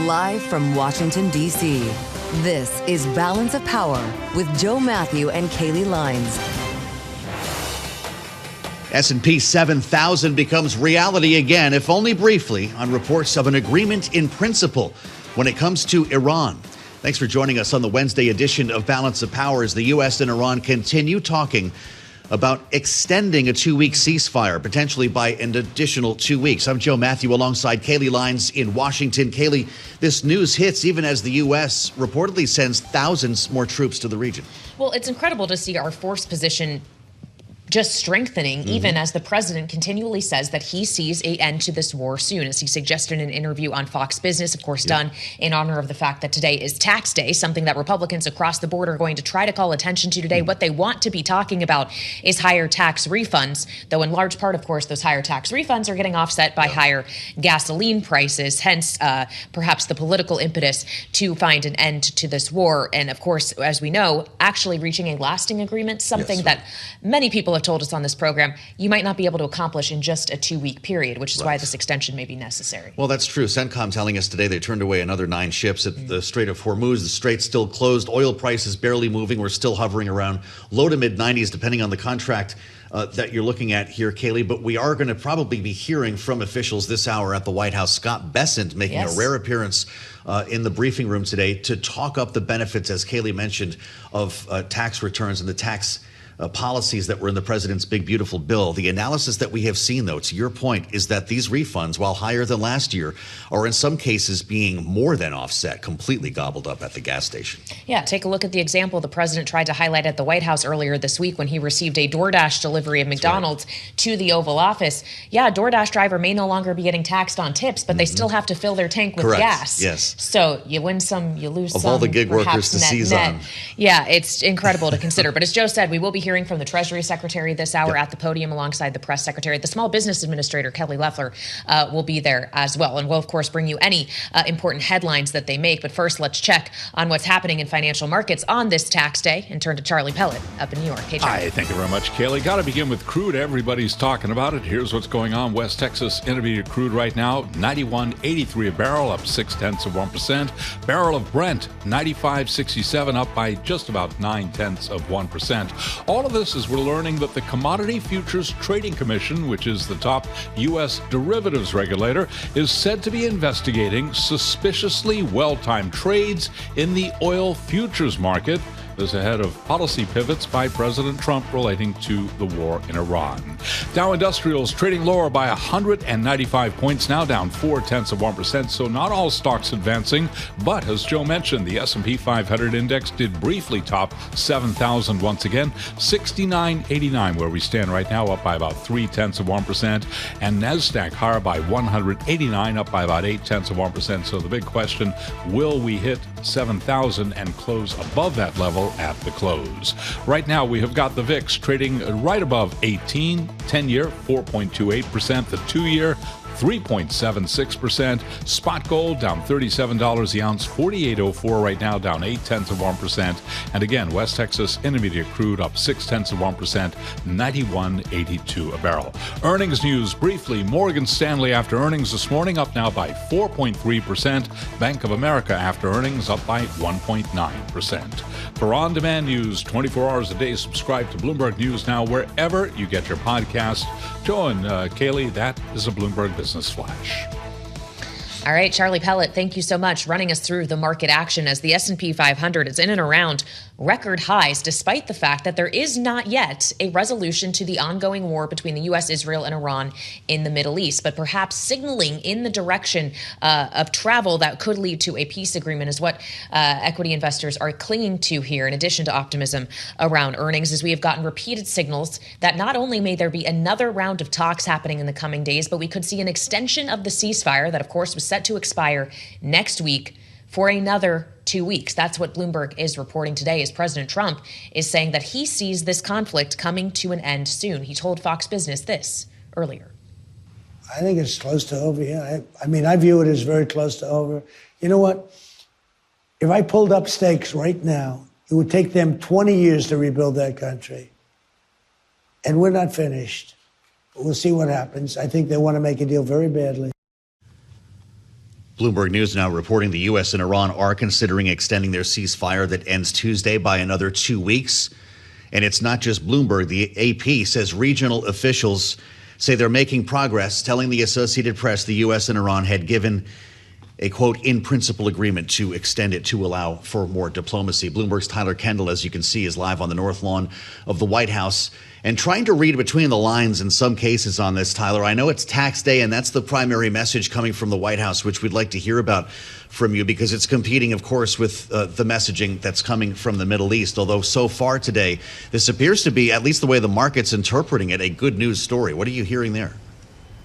Live from Washington, D.C., this is Balance of Power with Joe Mathieu and Kailey Leinz. S&P 7,000 becomes reality again, if only briefly, on reports of an agreement in principle when it comes to Iran. Thanks for joining us on the Wednesday edition of Balance of Power as the U.S. and Iran continue talking about extending a 2-week ceasefire, potentially by an additional 2 weeks. I'm Joe Mathieu alongside Kailey Leinz in Washington. Kailey, this news hits even as the U.S. reportedly sends thousands more troops to the region. Well, it's incredible to see our force position just strengthening, even as the president continually says that he sees an end to this war soon, as he suggested in an interview on Fox Business, of course, done in honor of the fact that today is tax day, something that Republicans across the board are going to try to call attention to today. What they want to be talking about is higher tax refunds, though in large part, of course, those higher tax refunds are getting offset by higher gasoline prices, hence perhaps the political impetus to find an end to this war. And of course, as we know, actually reaching a lasting agreement, something that many people have told us on this program you might not be able to accomplish in just a 2-week period, which is why this extension may be necessary. Well, that's true. CENTCOM telling us today they turned away another 9 ships at the Strait of Hormuz. The strait's still closed. Oil prices barely moving. We're still hovering around low to mid 90s, depending on the contract that you're looking at here, Kailey. But we are going to probably be hearing from officials this hour at the White House. Scott Bessent making a rare appearance in the briefing room today to talk up the benefits, as Kailey mentioned, of tax returns and the tax policies that were in the president's big, beautiful bill. The analysis that we have seen, though, to your point, is that these refunds, while higher than last year, are in some cases being more than offset, completely gobbled up at the gas station. Yeah, take a look at the example the president tried to highlight at the White House earlier this week when he received a DoorDash delivery of McDonald's to the Oval Office. Yeah, a DoorDash driver may no longer be getting taxed on tips, but they still have to fill their tank with gas. Yes. So you win some, you lose some. Of all the gig workers to seize on. Yeah, it's incredible to consider. But as Joe said, we will be hearing from the Treasury Secretary this hour at the podium alongside the Press Secretary. The Small Business Administrator, Kelly Loeffler, will be there as well. And we'll, of course, bring you any important headlines that they make. But first, let's check on what's happening in financial markets on this tax day and turn to Charlie Pellet up in New York. Hey, Charlie. Hi, thank you very much, Kailey. Got to begin with crude. Everybody's talking about it. Here's what's going on. West Texas Intermediate crude right now, 91.83 a barrel, up 0.6%. Barrel of Brent, 95.67, up by just about 0.9%. All of this is we're learning that the Commodity Futures Trading Commission, which is the top U.S. derivatives regulator, is said to be investigating suspiciously well-timed trades in the oil futures market. This ahead of policy pivots by President Trump relating to the war in Iran. Dow Industrials trading lower by 195 points, now down 0.4%. So not all stocks advancing, but as Joe mentioned, the S&P 500 index did briefly top 7,000 once again, 69.89 where we stand right now, up by about 0.3%, and NASDAQ higher by 189, up by about 0.8%. So the big question: will we hit 7,000 and close above that level at the close? Right now, we have got the VIX trading right above 18, 10-year 4.28%, the 2-year 3.76%. Spot gold down $37 the ounce, 48.04 right now, down 0.8%. And again, West Texas Intermediate crude up 0.6%, 91.82 a barrel. Earnings news briefly. Morgan Stanley after earnings this morning up now by 4.3%. Bank of America after earnings up by 1.9%. For on-demand news 24 hours a day, subscribe to Bloomberg News Now wherever you get your podcast. Joe and Kailey, that is a Bloomberg Business Flash. All right, Charlie Pellet, thank you so much running us through the market action as the S&P 500 is in and around record highs, despite the fact that there is not yet a resolution to the ongoing war between the U.S., Israel, and Iran in the Middle East, but perhaps signaling in the direction of travel that could lead to a peace agreement is what equity investors are clinging to here, in addition to optimism around earnings, as we have gotten repeated signals that not only may there be another round of talks happening in the coming days, but we could see an extension of the ceasefire that, of course, was set to expire next week for another 2 weeks. That's what Bloomberg is reporting today, as President Trump is saying that he sees this conflict coming to an end soon. He told Fox Business this earlier. I think it's close to over, yeah. I mean, I view it as very close to over. You know what? If I pulled up stakes right now, it would take them 20 years to rebuild that country. And we're not finished. We'll see what happens. I think they want to make a deal very badly. Bloomberg News now reporting the U.S. and Iran are considering extending their ceasefire that ends Tuesday by another 2 weeks. And it's not just Bloomberg. The AP says regional officials say they're making progress, telling the Associated Press the U.S. and Iran had given a, quote, in principle agreement to extend it to allow for more diplomacy. Bloomberg's Tyler Kendall, as you can see, is live on the North Lawn of the White House and trying to read between the lines in some cases on this, Tyler. I know it's tax day, and that's the primary message coming from the White House, which we'd like to hear about from you because it's competing, of course, with the messaging that's coming from the Middle East. Although so far today, this appears to be, at least the way the market's interpreting it, a good news story. What are you hearing there?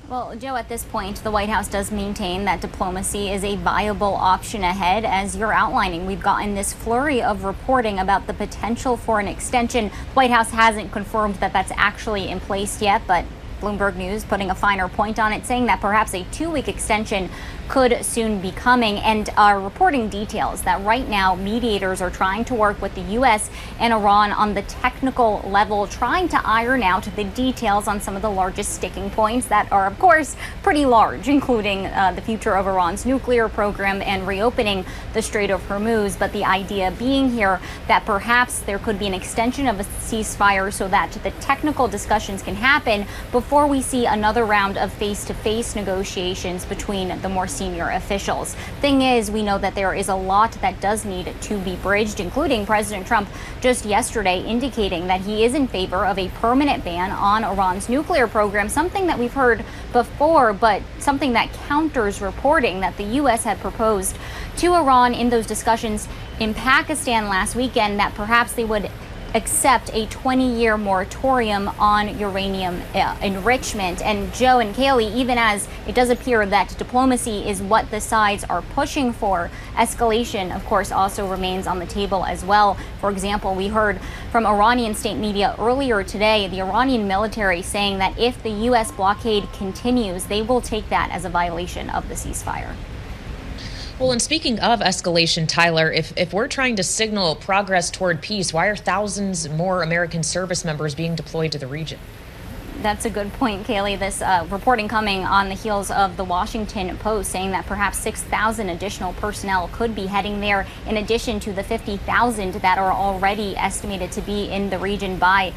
Well, Joe, at this point, the White House does maintain that diplomacy is a viable option ahead. As you're outlining, we've gotten this flurry of reporting about the potential for an extension. The White House hasn't confirmed that that's actually in place yet, but Bloomberg News putting a finer point on it, saying that perhaps a 2-week extension could soon be coming, and are reporting details that right now mediators are trying to work with the U.S. and Iran on the technical level, trying to iron out the details on some of the largest sticking points that are, of course, pretty large, including the future of Iran's nuclear program and reopening the Strait of Hormuz. But the idea being here that perhaps there could be an extension of a ceasefire so that the technical discussions can happen before we see another round of face-to-face negotiations between the more senior officials. Thing is, we know that there is a lot that does need to be bridged, including President Trump just yesterday indicating that he is in favor of a permanent ban on Iran's nuclear program, something that we've heard before, but something that counters reporting that the U.S. had proposed to Iran in those discussions in Pakistan last weekend that perhaps they would accept a 20-year moratorium on uranium enrichment. And Joe and Kailey, even as it does appear that diplomacy is what the sides are pushing for, escalation, of course, also remains on the table as well. For example, we heard from Iranian state media earlier today, the Iranian military saying that if the U.S. blockade continues, they will take that as a violation of the ceasefire. Well, and speaking of escalation, Tyler, if we're trying to signal progress toward peace, why are thousands more American service members being deployed to the region? That's a good point, Kailey. This reporting coming on the heels of the Washington Post saying that perhaps 6,000 additional personnel could be heading there, in addition to the 50,000 that are already estimated to be in the region by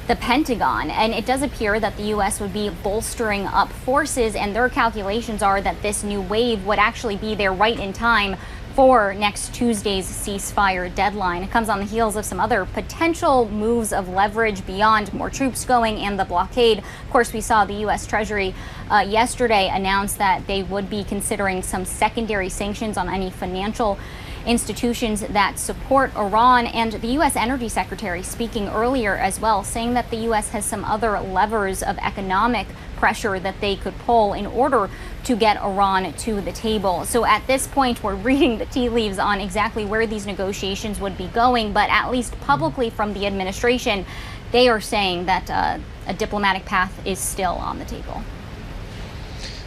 the Pentagon. And it does appear that the U.S. would be bolstering up forces, and their calculations are that this new wave would actually be there right in time for next Tuesday's ceasefire deadline. It comes on the heels of some other potential moves of leverage beyond more troops going and the blockade. Of course, we saw the U.S. Treasury yesterday announce that they would be considering some secondary sanctions on any financial institutions that support Iran, and the U.S. Energy Secretary speaking earlier as well, saying that the U.S. has some other levers of economic pressure that they could pull in order to get Iran to the table. So at this point, we're reading the tea leaves on exactly where these negotiations would be going, but at least publicly from the administration, they are saying that a diplomatic path is still on the table.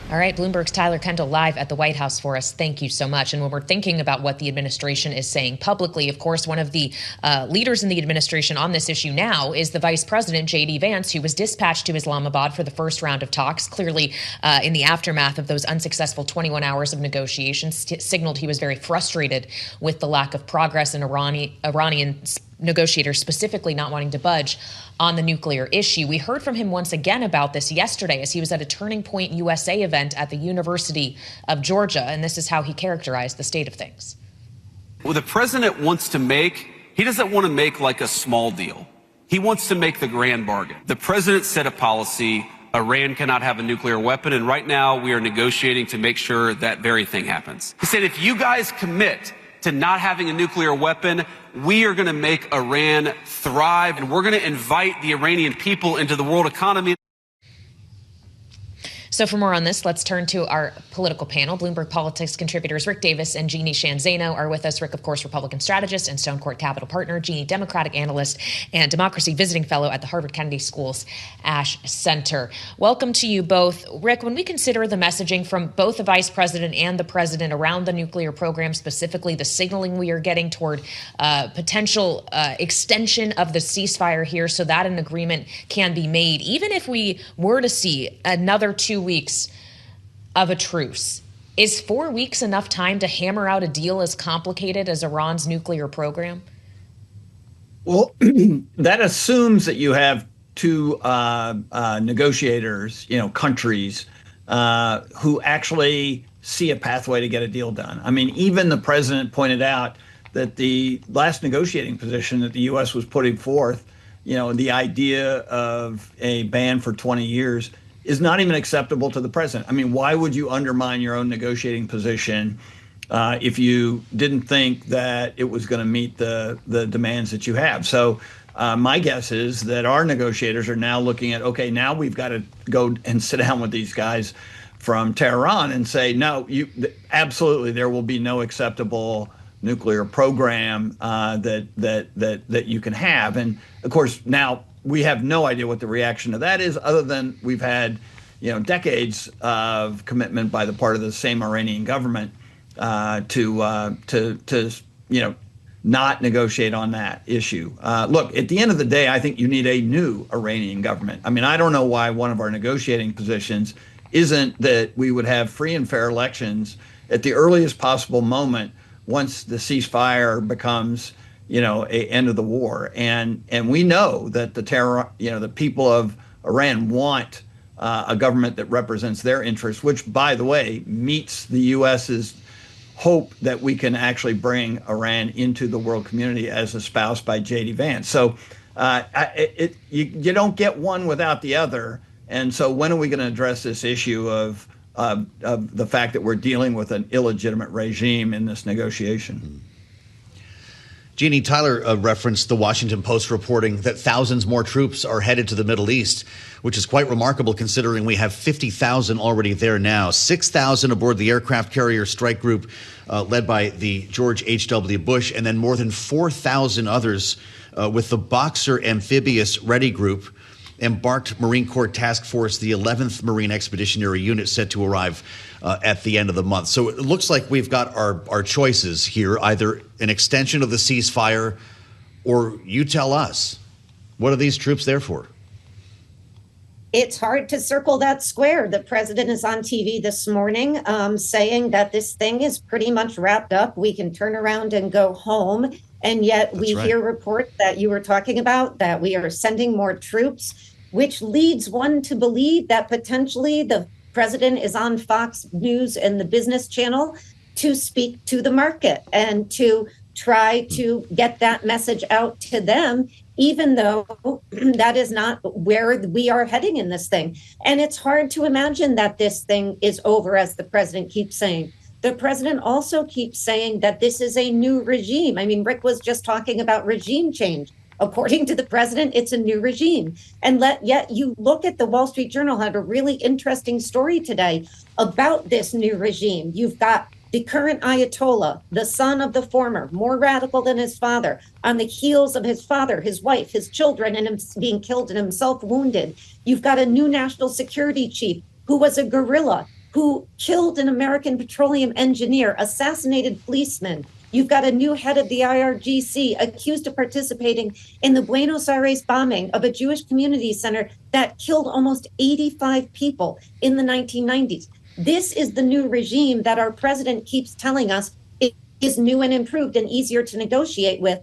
All right, Bloomberg's Tyler Kendall live at the White House for us. Thank you so much. And when we're thinking about what the administration is saying publicly, of course, one of the leaders in the administration on this issue now is the Vice President, J.D. Vance, who was dispatched to Islamabad for the first round of talks. Clearly, in the aftermath of those unsuccessful 21 hours of negotiations, signaled he was very frustrated with the lack of progress in Iranian negotiators specifically not wanting to budge on the nuclear issue. We heard from him once again about this yesterday as he was at a Turning Point USA event at the University of Georgia, and this is how he characterized the state of things. What the president wants to make, he doesn't want to make like a small deal. He wants to make the grand bargain. The president set a policy. Iran cannot have a nuclear weapon, and right now we are negotiating to make sure that very thing happens. He said, if you guys commit to not having a nuclear weapon, we are going to make Iran thrive, and we're going to invite the Iranian people into the world economy. So for more on this, let's turn to our political panel. Bloomberg Politics contributors Rick Davis and Jeanne Zaino are with us. Rick, of course, Republican strategist and Stonecourt Capital partner. Jeanne, Democratic analyst and democracy visiting fellow at the Harvard Kennedy School's Ash Center. Welcome to you both. Rick, when we consider the messaging from both the vice president and the president around the nuclear program, specifically the signaling we are getting toward potential extension of the ceasefire here so that an agreement can be made, even if we were to see another 2 weeks of a truce, Is 4 weeks enough time to hammer out a deal as complicated as Iran's nuclear program? Well, that assumes that you have two negotiators, countries who actually see a pathway to get a deal done. I mean, even the president pointed out that the last negotiating position that the U.S. was putting forth, the idea of a ban for 20 years is not even acceptable to the president. I mean, why would you undermine your own negotiating position if you didn't think that it was going to meet the demands that you have? So my guess is that our negotiators are now looking at, okay, now we've got to go and sit down with these guys from Tehran and say, no, absolutely, there will be no acceptable nuclear program that you can have. And of course, now we have no idea what the reaction to that is, other than we've had, decades of commitment by the part of the same Iranian government to not negotiate on that issue. Look, at the end of the day, I think you need a new Iranian government. I mean, I don't know why one of our negotiating positions isn't that we would have free and fair elections at the earliest possible moment once the ceasefire becomes, a end of the war. And we know that the people of Iran want a government that represents their interests, which, by the way, meets the U.S.'s hope that we can actually bring Iran into the world community as espoused by J.D. Vance. So you don't get one without the other. And so when are we going to address this issue of the fact that we're dealing with an illegitimate regime in this negotiation? Jeanne, Tyler referenced the Washington Post reporting that thousands more troops are headed to the Middle East, which is quite remarkable considering we have 50,000 already there now. 6,000 aboard the aircraft carrier strike group led by the George H.W. Bush, and then more than 4,000 others with the Boxer Amphibious Ready Group, embarked Marine Corps Task Force, the 11th Marine Expeditionary Unit, set to arrive at the end of the month. So it looks like we've got our choices here, either an extension of the ceasefire or you tell us. What are these troops there for? It's hard to circle that square. The president is on TV this morning saying that this thing is pretty much wrapped up. We can turn around and go home. And yet we hear reports that you were talking about, that we are sending more troops, which leads one to believe that potentially the president is on Fox News and the Business Channel to speak to the market and to try to get that message out to them, even though that is not where we are heading in this thing. And it's hard to imagine that this thing is over, as the president keeps saying. The president also keeps saying that this is a new regime. I mean, Rick was just talking about regime change. According to the president, it's a new regime. And yet you look at the Wall Street Journal had a really interesting story today about this new regime. You've got the current Ayatollah, the son of the former, more radical than his father, on the heels of his father, his wife, his children, and him being killed and himself wounded. You've got a new national security chief who was a guerrilla, who killed an American petroleum engineer, assassinated policemen. You've got a new head of the IRGC accused of participating in the Buenos Aires bombing of a Jewish community center that killed almost 85 people in the 1990s. This is the new regime that our president keeps telling us is new and improved and easier to negotiate with,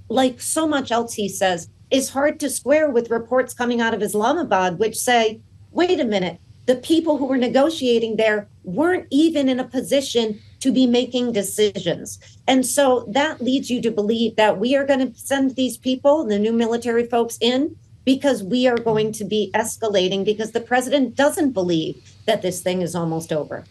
like so much else he says, is hard to square with reports coming out of Islamabad, which say, wait a minute, the people who were negotiating there weren't even in a position to be making decisions. And so that leads you to believe that we are going to send these people, the new military folks, in because we are going to be escalating, because the president doesn't believe that this thing is almost over.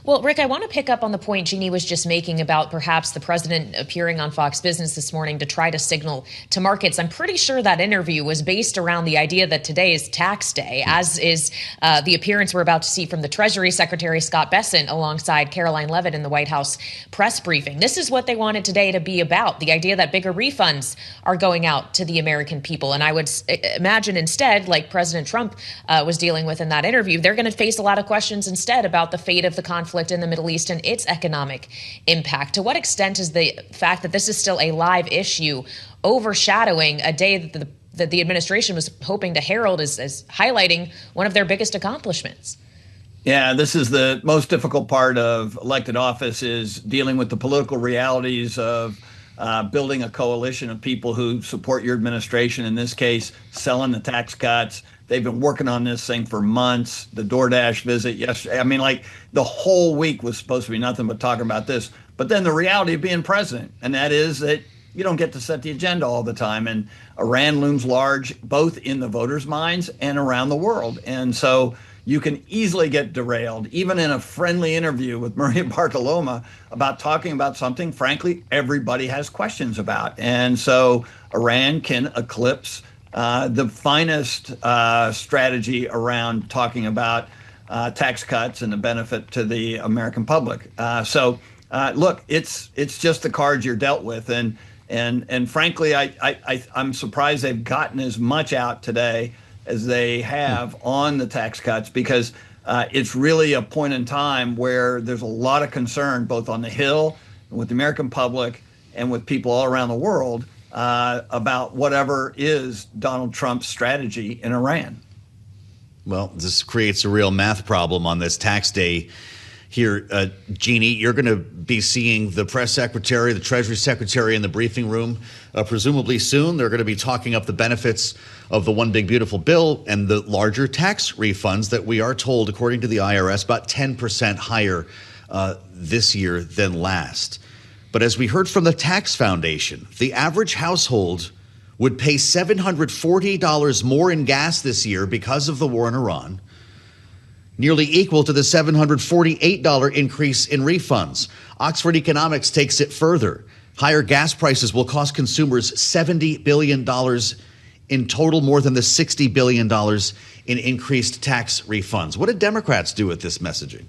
Well, Rick, I want to pick up on the point Jeanne was just making about perhaps the president appearing on Fox Business this morning to try to signal to markets. I'm pretty sure that interview was based around the idea that today is tax day, as is the appearance we're about to see from the Treasury Secretary Scott Bessent alongside Caroline Leavitt in the White House press briefing. This is what they wanted today to be about, the idea that bigger refunds are going out to the American people. And I would imagine instead, like President Trump was dealing with in that interview, they're going to face a lot of questions instead about the fate of the conflict in the Middle East and its economic impact. To what extent is the fact that this is still a live issue overshadowing a day that the administration was hoping to herald as highlighting one of their biggest accomplishments? Yeah, this is the most difficult part of elected office, is dealing with the political realities of building a coalition of people who support your administration, in this case, selling the tax cuts. They've been working on this thing for months. The DoorDash visit yesterday. I mean, like, the whole week was supposed to be nothing but talking about this. But then the reality of being president, and that is that you don't get to set the agenda all the time. And Iran looms large, both in the voters' minds and around the world. And so you can easily get derailed, even in a friendly interview with Maria Bartoloma, about talking about something, frankly, everybody has questions about. And so Iran can eclipse the finest strategy around talking about tax cuts and the benefit to the American public. Look, it's just the cards you're dealt with. And frankly, I'm surprised they've gotten as much out today as they have on the tax cuts, because it's really a point in time where there's a lot of concern, both on the Hill and with the American public and with people all around the world, about whatever is Donald Trump's strategy in Iran. Well, this creates a real math problem on this tax day here. Jeanne, you're going to be seeing the press secretary, the Treasury secretary in the briefing room presumably soon. They're going to be talking up the benefits of the one big beautiful bill and the larger tax refunds that we are told, according to the IRS, about 10% higher this year than last. But as we heard from the Tax Foundation, the average household would pay $740 more in gas this year because of the war in Iran, nearly equal to the $748 increase in refunds. Oxford Economics takes it further. Higher gas prices will cost consumers $70 billion in total, more than the $60 billion in increased tax refunds. What did Democrats do with this messaging?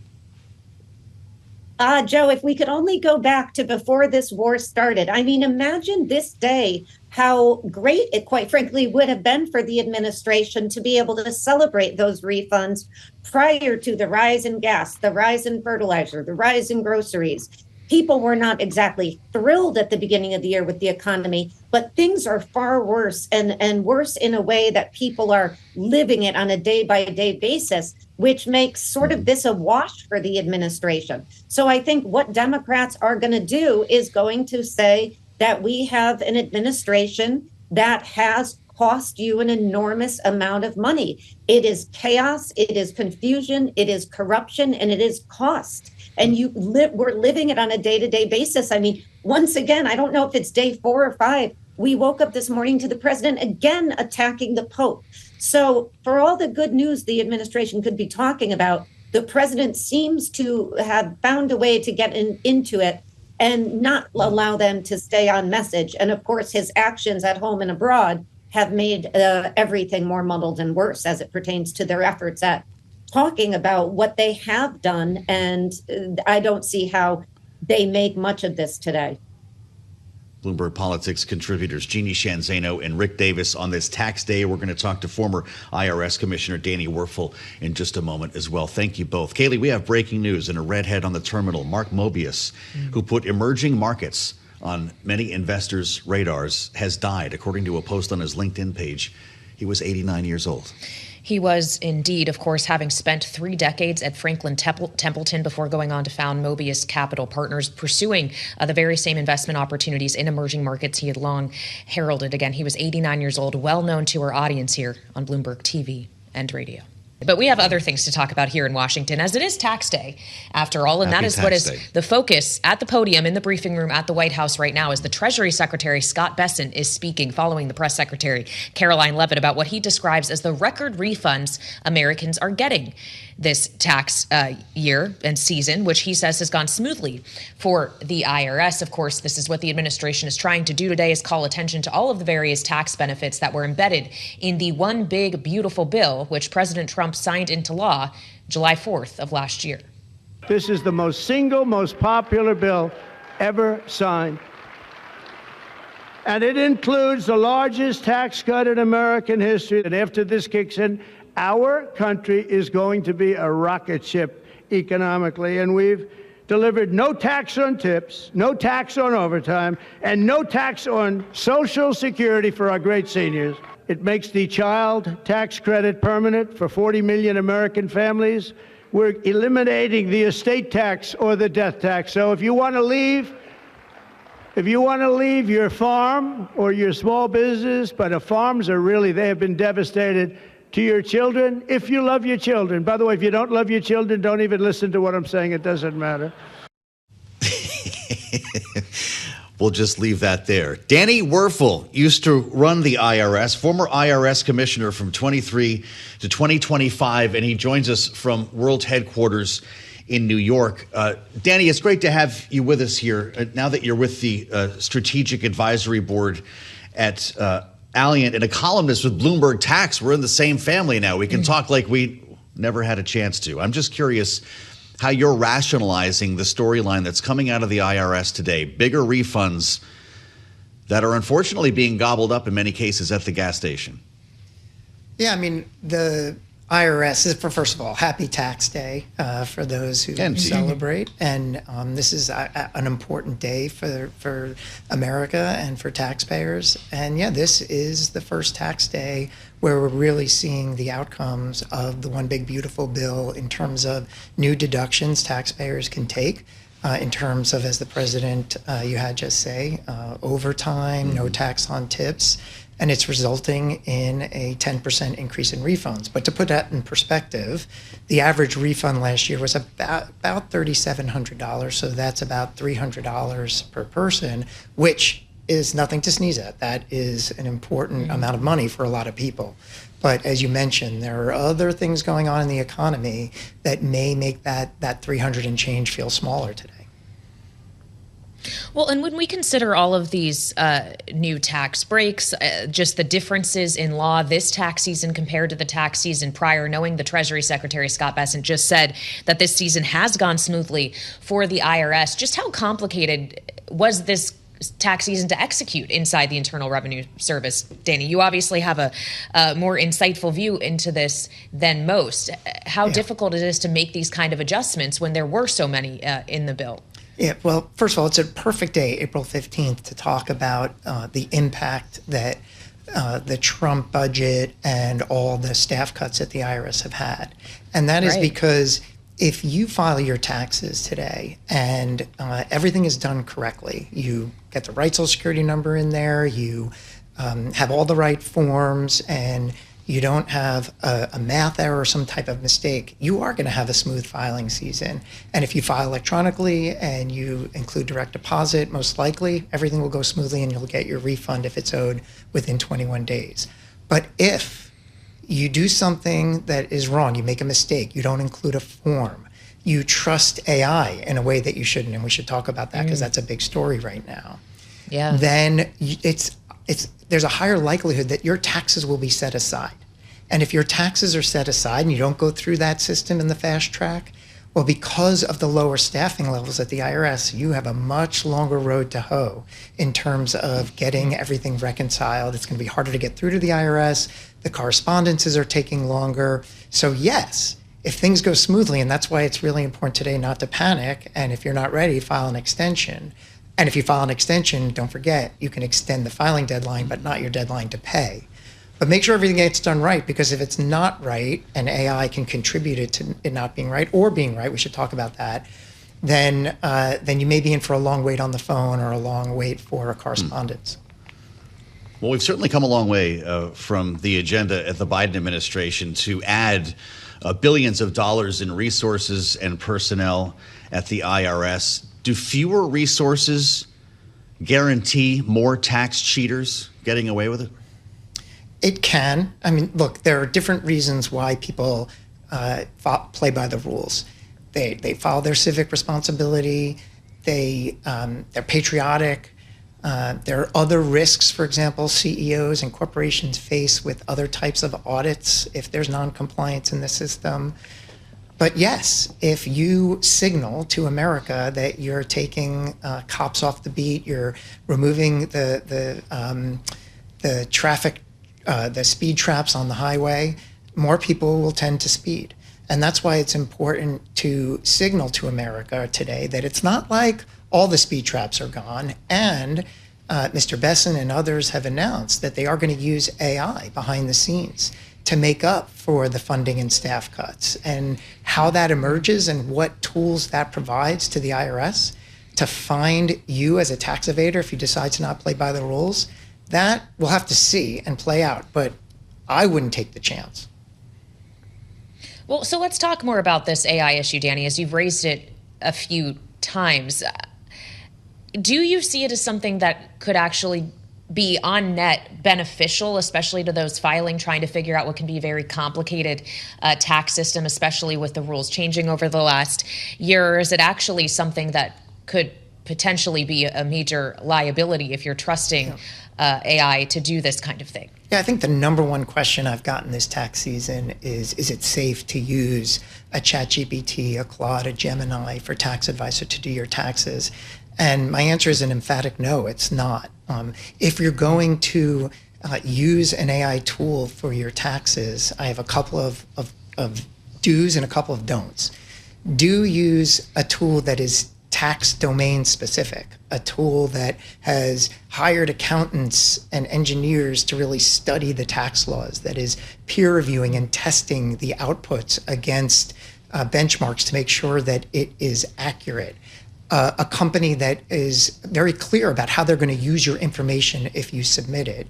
Joe, if we could only go back to before this war started. I mean, imagine this day, how great it, quite frankly, would have been for the administration to be able to celebrate those refunds prior to the rise in gas, the rise in fertilizer, the rise in groceries. People were not exactly thrilled at the beginning of the year with the economy, but things are far worse, and worse in a way that people are living it on a day-by-day basis, which makes sort of this a wash for the administration. So I think what Democrats are going to do is going to say that we have an administration that has cost you an enormous amount of money. It is chaos, it is confusion, it is corruption, and it is cost. And we're living it on a day-to-day basis. I mean, once again, I don't know if it's day 4 or 5. We woke up this morning to the president again attacking the Pope. So for all the good news the administration could be talking about, the president seems to have found a way to get into it and not allow them to stay on message. And of course, his actions at home and abroad have made everything more muddled and worse as it pertains to their efforts at talking about what they have done. And I don't see how they make much of this today. Bloomberg Politics contributors Jeanne, Zaino, and Rick Davis on this tax day. We're going to talk to former IRS Commissioner Danny Werfel in just a moment as well. Thank you both. Kailey, we have breaking news in a redhead on the terminal. Mark Mobius, who put emerging markets on many investors' radars, has died, according to a post on his LinkedIn page. He was 89 years old. He was indeed, of course, having spent 3 decades at Franklin Templeton before going on to found Mobius Capital Partners, pursuing the very same investment opportunities in emerging markets he had long heralded. Again, he was 89 years old, well known to our audience here on Bloomberg TV and radio. But we have other things to talk about here in Washington, as it is tax day, after all. And that is what is the focus at the podium in the briefing room at the White House right now, as the Treasury Secretary Scott Bessent is speaking following the press secretary Caroline Leavitt about what he describes as the record refunds Americans are getting this tax year and season, which he says has gone smoothly for the IRS. Of course, this is what the administration is trying to do today, is call attention to all of the various tax benefits that were embedded in the one big beautiful bill, which President Trump signed into law July 4th of last year. This is the most popular bill ever signed. And it includes the largest tax cut in American history. And after this kicks in, our country is going to be a rocket ship economically. And we've delivered no tax on tips, no tax on overtime, and no tax on Social Security for our great seniors. It makes the child tax credit permanent for 40 million American families, we're eliminating the estate tax or the death tax. So if you want to leave your farm or your small business, but farms are really, they have been devastated, to your children, if you love your children. By the way, if you don't love your children, don't even listen to what I'm saying. It doesn't matter. We'll just leave that there. Danny Werfel used to run the IRS, former IRS commissioner from 23 to 2025, and he joins us from World Headquarters in New York. Danny, it's great to have you with us here now that you're with the Strategic Advisory Board at Alliant and a columnist with Bloomberg Tax. We're in the same family now. We can talk like we never had a chance to. I'm just curious how you're rationalizing the storyline that's coming out of the IRS today. Bigger refunds that are unfortunately being gobbled up in many cases at the gas station. Yeah, I mean, the IRS is, first of all, happy tax day for those who celebrate. And this is an important day for America and for taxpayers. And yeah, this is the first tax day where we're really seeing the outcomes of the One Big Beautiful Bill in terms of new deductions taxpayers can take, in terms of, as the president you had just say, overtime, no tax on tips. And it's resulting in a 10% increase in refunds. But to put that in perspective, the average refund last year was about $3,700. So that's about $300 per person, which is nothing to sneeze at. That is an important amount of money for a lot of people. But as you mentioned, there are other things going on in the economy that may make that 300 and change feel smaller today. Well, and when we consider all of these new tax breaks, just the differences in law this tax season compared to the tax season prior, knowing the Treasury Secretary Scott Bessent just said that this season has gone smoothly for the IRS, just how complicated was this tax season to execute inside the Internal Revenue Service? Danny, you obviously have a more insightful view into this than most. How difficult it is to make these kind of adjustments when there were so many in the bill? Yeah, well, first of all, it's a perfect day, April 15th, to talk about the impact that the Trump budget and all the staff cuts at the IRS have had. And that is because if you file your taxes today and everything is done correctly, you get the right Social Security number in there, you have all the right forms, and you don't have a math error or some type of mistake, you are going to have a smooth filing season. And if you file electronically and you include direct deposit, most likely everything will go smoothly and you'll get your refund if it's owed within 21 days. But if you do something that is wrong, you make a mistake, you don't include a form, you trust AI in a way that you shouldn't, and we should talk about that because that's a big story right now, then there's a higher likelihood that your taxes will be set aside. And if your taxes are set aside and you don't go through that system in the fast track, well, because of the lower staffing levels at the IRS, you have a much longer road to hoe in terms of getting everything reconciled. It's going to be harder to get through to the IRS. The correspondences are taking longer. So yes, if things go smoothly, and that's why it's really important today not to panic, and if you're not ready, file an extension. And if you file an extension, don't forget, you can extend the filing deadline, but not your deadline to pay. But make sure everything gets done right, because if it's not right, and AI can contribute it to it not being right or being right, we should talk about that, then you may be in for a long wait on the phone or a long wait for a correspondence. Well, we've certainly come a long way from the agenda at the Biden administration to add billions of dollars in resources and personnel at the IRS. Do fewer resources guarantee more tax cheaters getting away with it? It can. I mean, look, there are different reasons why people play by the rules. They follow their civic responsibility. They're patriotic. There are other risks, for example, CEOs and corporations face with other types of audits if there's non-compliance in the system. But yes, if you signal to America that you're taking cops off the beat, you're removing the traffic, the speed traps on the highway, more people will tend to speed. And that's why it's important to signal to America today that it's not like all the speed traps are gone. And Mr. Bessent and others have announced that they are going to use AI behind the scenes to make up for the funding and staff cuts. And how that emerges and what tools that provides to the IRS to find you as a tax evader if you decide to not play by the rules, that we'll have to see and play out. But I wouldn't take the chance. Well, so let's talk more about this AI issue, Danny, as you've raised it a few times. Do you see it as something that could actually be on net beneficial, especially to those filing, trying to figure out what can be a very complicated tax system, especially with the rules changing over the last year? Or is it actually something that could potentially be a major liability if you're trusting AI to do this kind of thing? Yeah, I think the number one question I've gotten this tax season is it safe to use a ChatGPT, a Claude, a Gemini for tax advisor to do your taxes? And my answer is an emphatic no, it's not. If you're going to use an AI tool for your taxes, I have a couple of do's and a couple of don'ts. Do use a tool that is tax domain specific, a tool that has hired accountants and engineers to really study the tax laws, that is peer reviewing and testing the outputs against benchmarks to make sure that it is accurate. A company that is very clear about how they're going to use your information if you submit it.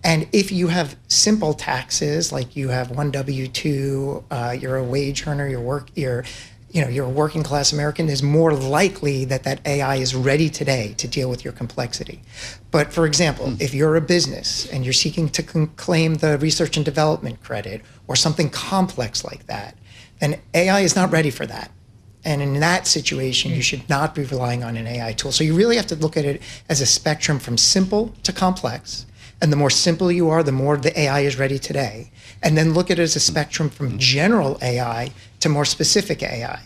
And if you have simple taxes, like you have one W-2, you're a wage earner, you're a working class American, is more likely that AI is ready today to deal with your complexity. But for example, if you're a business and you're seeking to claim the research and development credit or something complex like that, then AI is not ready for that. And in that situation, you should not be relying on an AI tool. So you really have to look at it as a spectrum from simple to complex. And the more simple you are, the more the AI is ready today. And then look at it as a spectrum from general AI to more specific AI.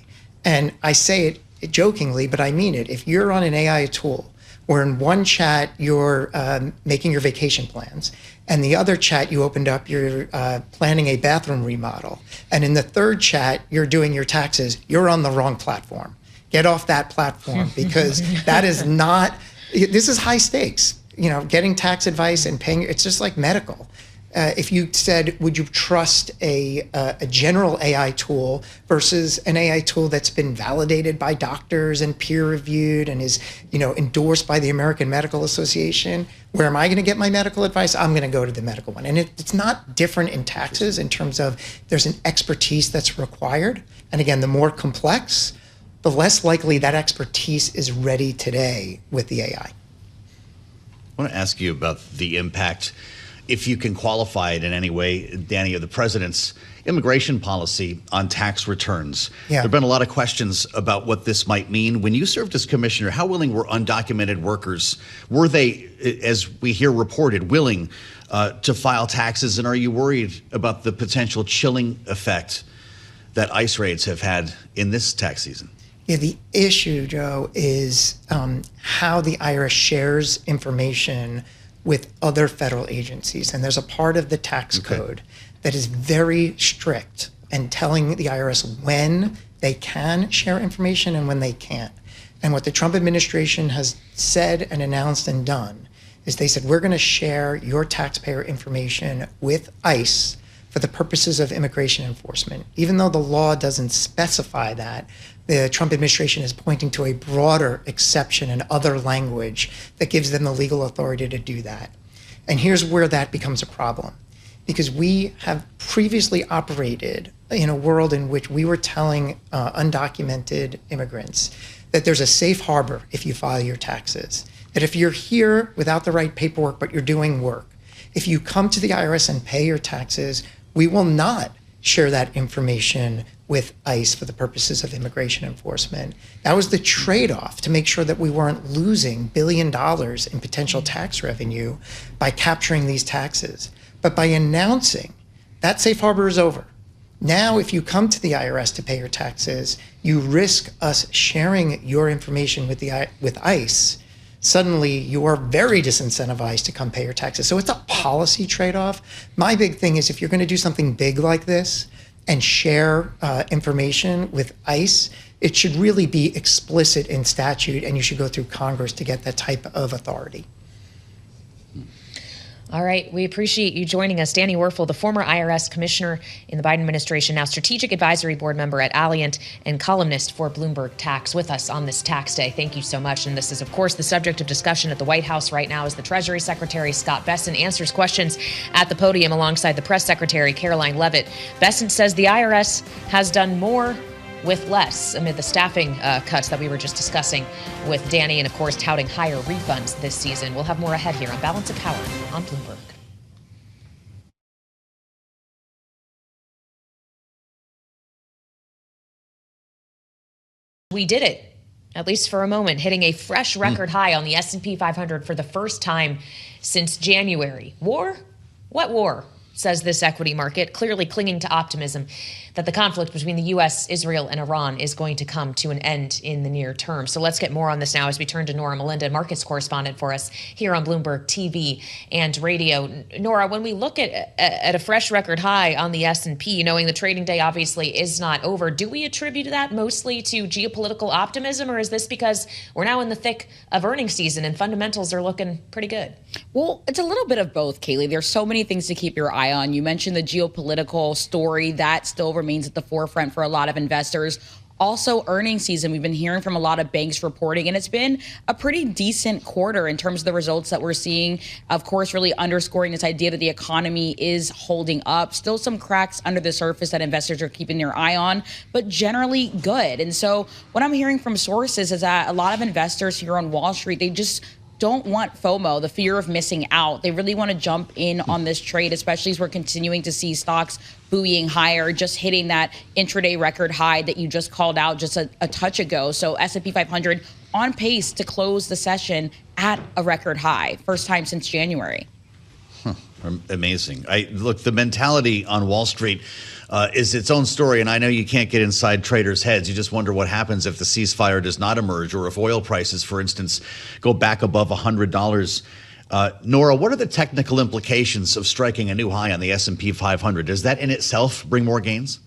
And I say it jokingly, but I mean it. If you're on an AI tool where in one chat you're making your vacation plans, and the other chat you opened up, you're planning a bathroom remodel, and in the third chat you're doing your taxes, you're on the wrong platform. Get off that platform, because that is not, this is high stakes. You know, getting tax advice and paying, it's just like medical. If you said, would you trust a general AI tool versus an AI tool that's been validated by doctors and peer reviewed and is, endorsed by the American Medical Association? Where am I going to get my medical advice? I'm going to go to the medical one. And it's not different in taxes in terms of there's an expertise that's required. And again, the more complex, the less likely that expertise is ready today with the AI. I want to ask you about the impact, if you can qualify it in any way, Danny, of the president's immigration policy on tax returns. Yeah. There have been a lot of questions about what this might mean. When you served as commissioner, how willing were undocumented workers? Were they, as we hear reported, willing to file taxes? And are you worried about the potential chilling effect that ICE raids have had in this tax season? Yeah, the issue, Joe, is how the IRS shares information with other federal agencies. And there's a part of the tax code that is very strict and telling the IRS when they can share information and when they can't. And what the Trump administration has said and announced and done is they said, we're going to share your taxpayer information with ICE for the purposes of immigration enforcement. Even though the law doesn't specify that, the Trump administration is pointing to a broader exception and other language that gives them the legal authority to do that. And here's where that becomes a problem. Because we have previously operated in a world in which we were telling undocumented immigrants that there's a safe harbor if you file your taxes. That if you're here without the right paperwork, but you're doing work, if you come to the IRS and pay your taxes, we will not share that information with ICE for the purposes of immigration enforcement. That was the trade-off to make sure that we weren't losing $1 billion in potential tax revenue by capturing these taxes. But by announcing that safe harbor is over. Now, if you come to the IRS to pay your taxes, you risk us sharing your information with ICE. Suddenly, you are very disincentivized to come pay your taxes. So it's a policy trade-off. My big thing is if you're going to do something big like this and share information with ICE, it should really be explicit in statute, and you should go through Congress to get that type of authority. All right. We appreciate you joining us. Danny Werfel, the former IRS commissioner in the Biden administration, now strategic advisory board member at Alliant and columnist for Bloomberg Tax, with us on this tax day. Thank you so much. And this is, of course, the subject of discussion at the White House right now as the Treasury Secretary Scott Bessent answers questions at the podium alongside the press secretary Caroline Leavitt. Bessent says the IRS has done more with less amid the staffing cuts that we were just discussing with Danny, and of course touting higher refunds this season. We'll have more ahead here on Balance of Power on Bloomberg. We did it, at least for a moment, hitting a fresh record high on the S&P 500 for the first time since January. War? What war? Says this equity market, clearly clinging to optimism that the conflict between the U.S., Israel, and Iran is going to come to an end in the near term. So let's get more on this now as we turn to Norah Mulinda, markets correspondent for us here on Bloomberg TV and radio. Norah, when we look at a fresh record high on the S&P, knowing the trading day obviously is not over, do we attribute that mostly to geopolitical optimism, or is this because we're now in the thick of earnings season and fundamentals are looking pretty good? Well, it's a little bit of both, Kailey. There's so many things to keep your eye on. You mentioned the geopolitical story that still remains at the forefront for a lot of investors. Also, earnings season, we've been hearing from a lot of banks reporting, and it's been a pretty decent quarter in terms of the results that we're seeing. Of course, really underscoring this idea that the economy is holding up. Still some cracks under the surface that investors are keeping their eye on, but generally good. And so what I'm hearing from sources is that a lot of investors here on Wall Street, they just don't want FOMO, the fear of missing out. They really want to jump in on this trade, especially as we're continuing to see stocks buoying higher, just hitting that intraday record high that you just called out just a touch ago. So S&P 500 on pace to close the session at a record high, first time since January. Amazing. Look, the mentality on Wall Street is its own story, and I know you can't get inside traders' heads. You just wonder what happens if the ceasefire does not emerge, or if oil prices, for instance, go back above $100. Norah, what are the technical implications of striking a new high on the S&P 500? Does that in itself bring more gains?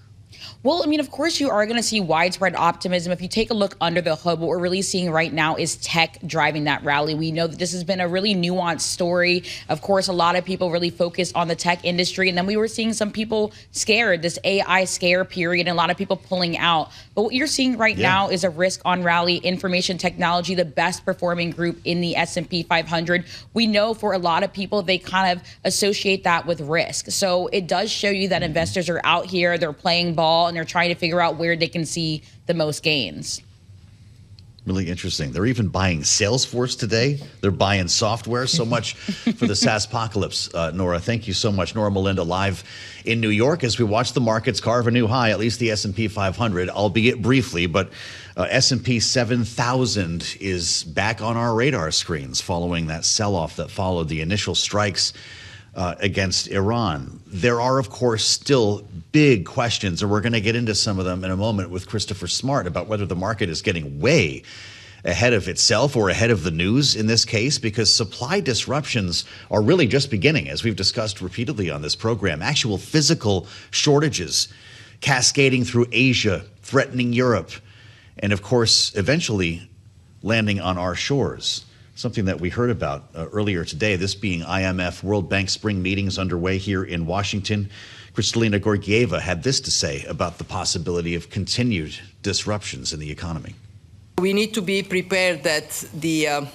Well, I mean, of course, you are going to see widespread optimism. If you take a look under the hood, what we're really seeing right now is tech driving that rally. We know that this has been a really nuanced story. Of course, a lot of people really focused on the tech industry. And then we were seeing some people scared, this AI scare period, and a lot of people pulling out. But what you're seeing right now is a risk on rally. Information technology, the best performing group in the S&P 500. We know for a lot of people, they kind of associate that with risk. So it does show you that investors are out here, they're playing ball, and they're trying to figure out where they can see the most gains. Really interesting. They're even buying Salesforce today. They're buying software. So much for the SaaSpocalypse. Norah, thank you so much. Norah Mulinda live in New York as we watch the markets carve a new high, at least the S&P 500, albeit briefly. But S&P 7,000 is back on our radar screens following that sell-off that followed the initial strikes against Iran. There are, of course, still big questions, and we're going to get into some of them in a moment with Christopher Smart about whether the market is getting way ahead of itself or ahead of the news in this case, because supply disruptions are really just beginning, as we've discussed repeatedly on this program. Actual physical shortages cascading through Asia, threatening Europe, and of course, eventually landing on our shores. Something that we heard about earlier today, this being IMF World Bank spring meetings underway here in Washington. Kristalina Georgieva had this to say about the possibility of continued disruptions in the economy. We need to be prepared that the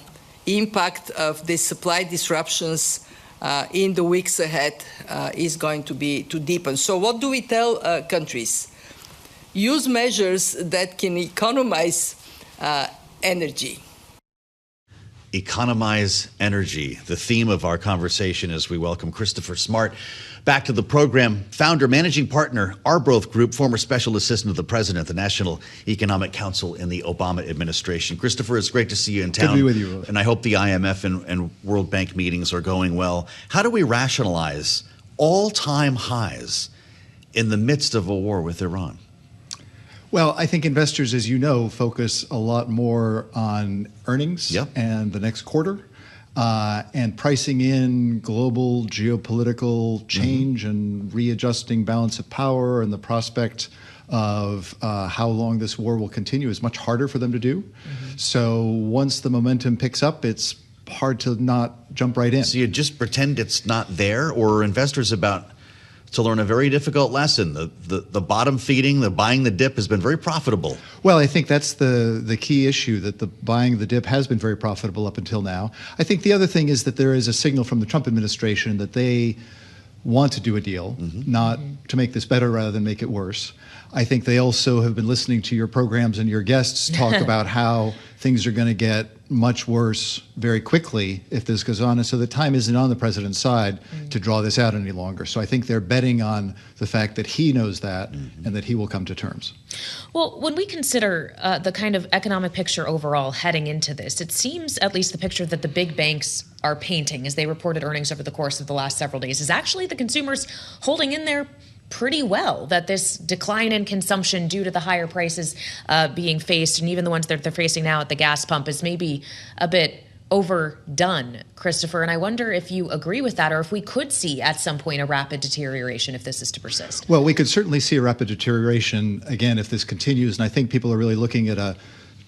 impact of the supply disruptions in the weeks ahead is going to deepen. So what do we tell countries? Use measures that can economize energy. Economize energy, the theme of our conversation as we welcome Christopher Smart back to the program. Founder, managing partner, Arbroath Group, former special assistant of the president, the National Economic Council in the Obama administration. Christopher, it's great to see you in town. Good to be with you. And I hope the IMF and World Bank meetings are going well. How do we rationalize all-time highs in the midst of a war with Iran? Well, I think investors, as you know, focus a lot more on earnings and the next quarter and pricing in global geopolitical change and readjusting balance of power, and the prospect of how long this war will continue is much harder for them to do. So once the momentum picks up, it's hard to not jump right in. So you just pretend it's not there, or are investors about to learn a very difficult lesson? The bottom feeding, the buying the dip has been very profitable. Well, I think that's the key issue, that the buying the dip has been very profitable up until now. I think the other thing is that there is a signal from the Trump administration that they want to do a deal, not to make this better rather than make it worse. I think they also have been listening to your programs and your guests talk about how things are going to get much worse very quickly if this goes on. And so the time isn't on the president's side to draw this out any longer. So I think they're betting on the fact that he knows that and that he will come to terms. Well, when we consider the kind of economic picture overall heading into this, it seems, at least the picture that the big banks are painting as they reported earnings over the course of the last several days, is actually the consumers holding in there pretty well, that this decline in consumption due to the higher prices being faced, and even the ones that they're facing now at the gas pump, is maybe a bit overdone, Christopher. And I wonder if you agree with that, or if we could see at some point a rapid deterioration if this is to persist. Well, we could certainly see a rapid deterioration, again, if this continues. And I think people are really looking at a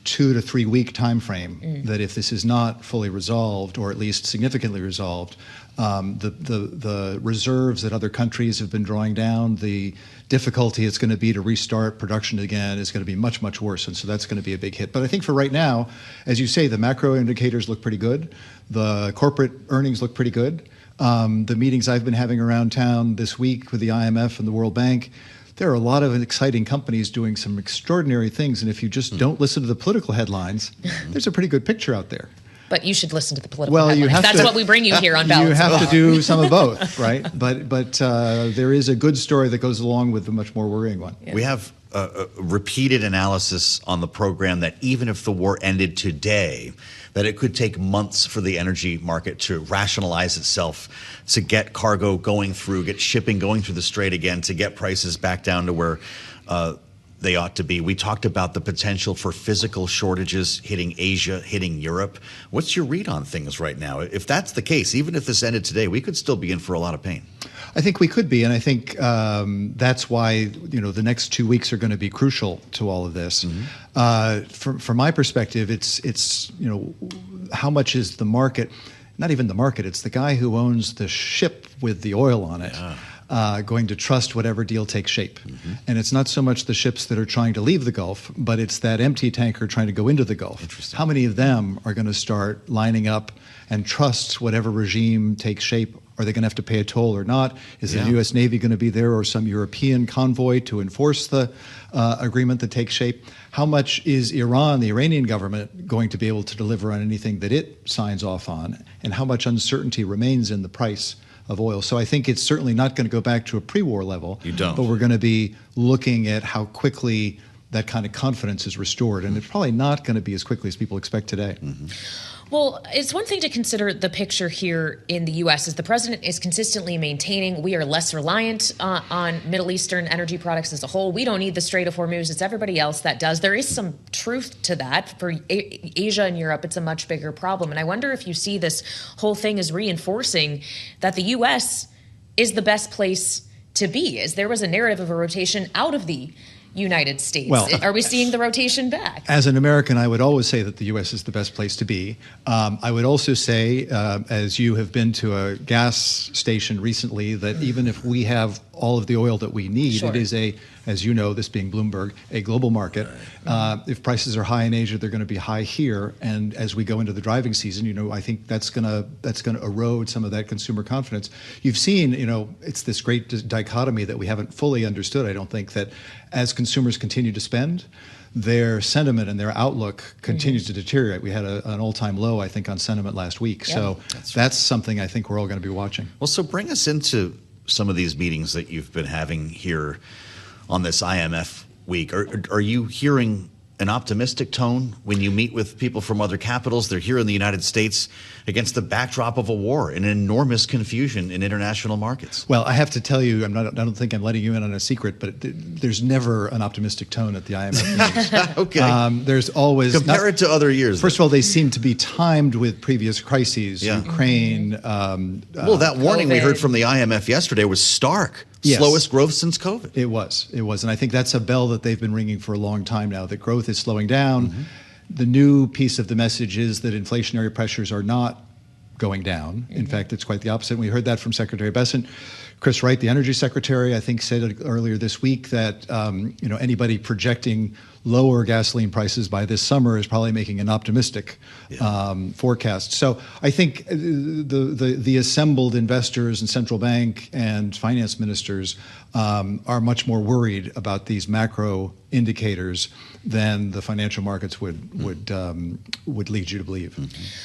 2 to 3 week time frame, that if this is not fully resolved, or at least significantly resolved, the reserves that other countries have been drawing down, the difficulty it's going to be to restart production again is going to be much, much worse. And so that's going to be a big hit. But I think for right now, as you say, the macro indicators look pretty good. The corporate earnings look pretty good. The meetings I've been having around town this week with the IMF and the World Bank, there are a lot of exciting companies doing some extraordinary things. And if you just don't listen to the political headlines, there's a pretty good picture out there. But you should listen to the political headlines. That's what we bring you here on Balance. You have to do some of both, right? But there is a good story that goes along with the much more worrying one. Yeah. We have a repeated analysis on the program that even if the war ended today, that it could take months for the energy market to rationalize itself, to get cargo going through, get shipping going through the strait again, to get prices back down to where they ought to be. We talked about the potential for physical shortages hitting Asia, hitting Europe. What's your read on things right now? If that's the case, even if this ended today, we could still be in for a lot of pain. I think we could be, and I think that's why the next 2 weeks are going to be crucial to all of this. From my perspective, it's how much is the market? Not even the market; it's the guy who owns the ship with the oil on it. Going to trust whatever deal takes shape. And it's not so much the ships that are trying to leave the Gulf, but it's that empty tanker trying to go into the Gulf. How many of them are going to start lining up and trust whatever regime takes shape? Are they going to have to pay a toll or not? Is the U.S. Navy going to be there, or some European convoy to enforce the agreement that takes shape? How much is Iran, the Iranian government, going to be able to deliver on anything that it signs off on? And how much uncertainty remains in the price of oil? So I think it's certainly not going to go back to a pre-war level. You don't. But we're going to be looking at how quickly that kind of confidence is restored. And it's probably not going to be as quickly as people expect today. Well, it's one thing to consider the picture here in the U.S. as the president is consistently maintaining we are less reliant on Middle Eastern energy products as a whole. We don't need the Strait of Hormuz. It's everybody else that does. There is some truth to that. For Asia and Europe, it's a much bigger problem. And I wonder if you see this whole thing as reinforcing that the U.S. is the best place to be, as there was a narrative of a rotation out of the United States. Well, are we seeing the rotation back? As an American, I would always say that the U.S. is the best place to be. I would also say, as you have been to a gas station recently, that even if we have all of the oil that we need, it is as you know, this being Bloomberg, a global market. If prices are high in Asia, they're going to be high here. And as we go into the driving season, I think that's going to erode some of that consumer confidence. You've seen, it's this great dichotomy that we haven't fully understood. I don't think that as consumers continue to spend, their sentiment and their outlook continues to deteriorate. We had an all-time low, I think, on sentiment last week. Yeah, so that's something I think we're all going to be watching. Well, so bring us into some of these meetings that you've been having here on this IMF week. Are you hearing an optimistic tone when you meet with people from other capitals? They're here in the United States against the backdrop of a war and enormous confusion in international markets. Well, I have to tell you, I don't think I'm letting you in on a secret, but there's never an optimistic tone at the IMF meetings. Okay. There's always... Compare it to other years. First of all, they seem to be timed with previous crises. Ukraine... well, that warning we heard from the IMF yesterday was stark. Yes. Slowest growth since COVID. It was. And I think that's a bell that they've been ringing for a long time now, that growth is slowing down. The new piece of the message is that inflationary pressures are not going down. In fact, it's quite the opposite. We heard that from Secretary Bessent. Chris Wright, the Energy Secretary, I think said earlier this week that anybody projecting lower gasoline prices by this summer is probably making an optimistic forecast. So I think the assembled investors and central bank and finance ministers are much more worried about these macro indicators than the financial markets would lead you to believe.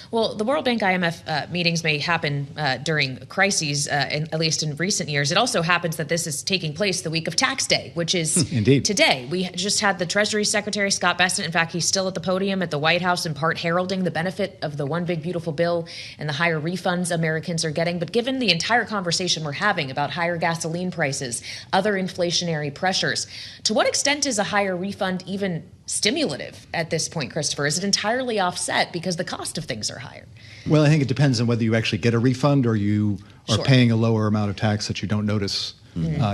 Well, the World Bank IMF meetings may happen during crises, at least in recent years. It also happens that this is taking place the week of tax day, which is Indeed. Today. We just had the Treasury Secretary, Scott Bessent. In fact, he's still at the podium at the White House, in part heralding the benefit of the One Big Beautiful Bill and the higher refunds Americans are getting. But given the entire conversation we're having about higher gasoline prices, other inflationary pressures, to what extent is a higher refund even stimulative at this point, Christopher? Is it entirely offset because the cost of things are higher? Well, I think it depends on whether you actually get a refund or you are paying a lower amount of tax that you don't notice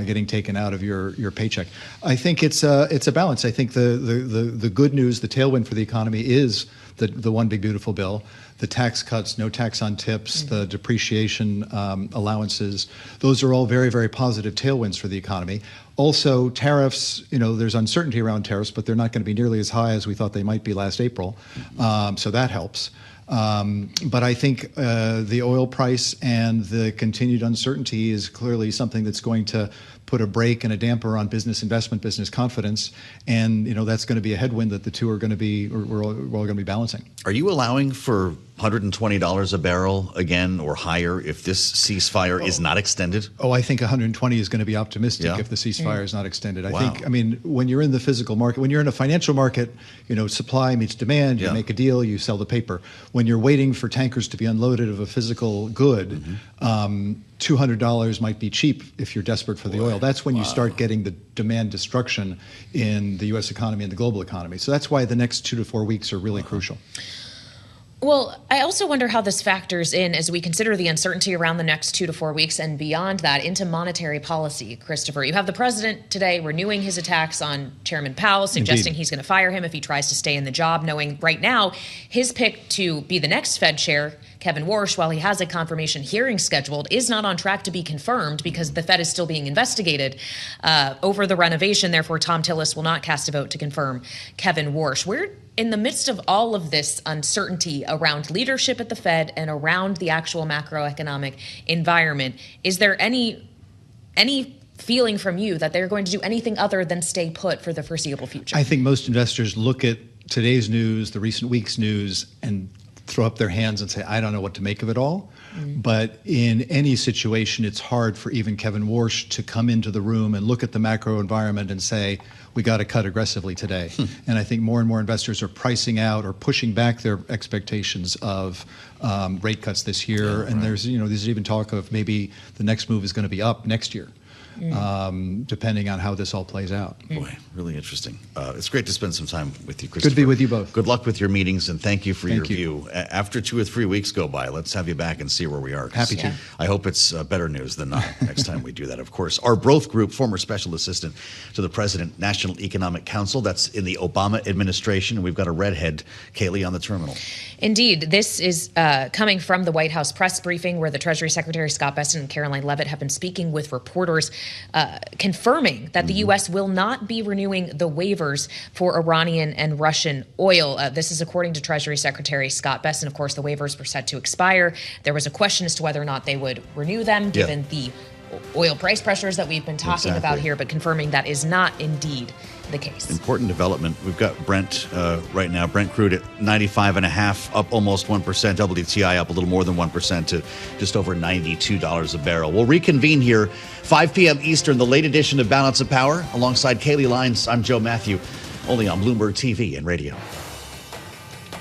getting taken out of your paycheck. I think it's a balance. I think the good news, the tailwind for the economy is the One Big Beautiful Bill, the tax cuts, no tax on tips, the depreciation allowances. Those are all very, very positive tailwinds for the economy. Also, tariffs, there's uncertainty around tariffs, but they're not going to be nearly as high as we thought they might be last April. So that helps. But I think the oil price and the continued uncertainty is clearly something that's going to put a brake and a damper on business investment, business confidence, and that's going to be a headwind that the two are going to be, we're all going to be balancing. Are you allowing for $120 a barrel again or higher if this ceasefire is not extended? Oh, I think 120 is going to be optimistic if the ceasefire is not extended. I think, when you're in the physical market, when you're in a financial market, supply meets demand, you make a deal, you sell the paper. When you're waiting for tankers to be unloaded of a physical good, $200 might be cheap if you're desperate for the oil. That's when you start getting the demand destruction in the U.S. economy and the global economy. So that's why the next 2 to 4 weeks are really crucial. Well, I also wonder how this factors in as we consider the uncertainty around the next 2 to 4 weeks and beyond that into monetary policy, Christopher. You have the president today renewing his attacks on Chairman Powell, suggesting he's going to fire him if he tries to stay in the job, knowing right now his pick to be the next Fed chair, Kevin Warsh, while he has a confirmation hearing scheduled, is not on track to be confirmed because the Fed is still being investigated over the renovation. Therefore, Tom Tillis will not cast a vote to confirm Kevin Warsh. We're in the midst of all of this uncertainty around leadership at the Fed and around the actual macroeconomic environment. Is there any feeling from you that they're going to do anything other than stay put for the foreseeable future? I think most investors look at today's news, the recent week's news, and throw up their hands and say, I don't know what to make of it all. But in any situation, it's hard for even Kevin Warsh to come into the room and look at the macro environment and say, we got to cut aggressively today. And I think more and more investors are pricing out or pushing back their expectations of rate cuts this year. And there's even talk of maybe the next move is going to be up next year. Depending on how this all plays out. Boy, really interesting. It's great to spend some time with you, Christopher. Good to be with you both. Good luck with your meetings, and thank you for your view. After 2 or 3 weeks go by, let's have you back and see where we are. Happy to. I hope it's better news than not next time we do that, of course. Arbroath Group, former special assistant to the president, National Economic Council. That's in the Obama administration. And we've got a redhead, Kailey, on the terminal. Indeed. This is coming from the White House press briefing where the Treasury Secretary Scott Bessent and Caroline Leavitt have been speaking with reporters, confirming that the U.S. will not be renewing the waivers for Iranian and Russian oil. This is according to Treasury Secretary Scott Bessent. Of course, the waivers were set to expire. There was a question as to whether or not they would renew them, given the oil price pressures that we've been talking about here, but confirming that is not indeed the case. Important development. We've got Brent right now. Brent crude at 95.5, up almost 1%. WTI up a little more than 1% to just over $92 a barrel. We'll reconvene here 5 p.m. Eastern, the late edition of Balance of Power. Alongside Kailey, Leinz, I'm Joe Mathieu, only on Bloomberg TV and radio.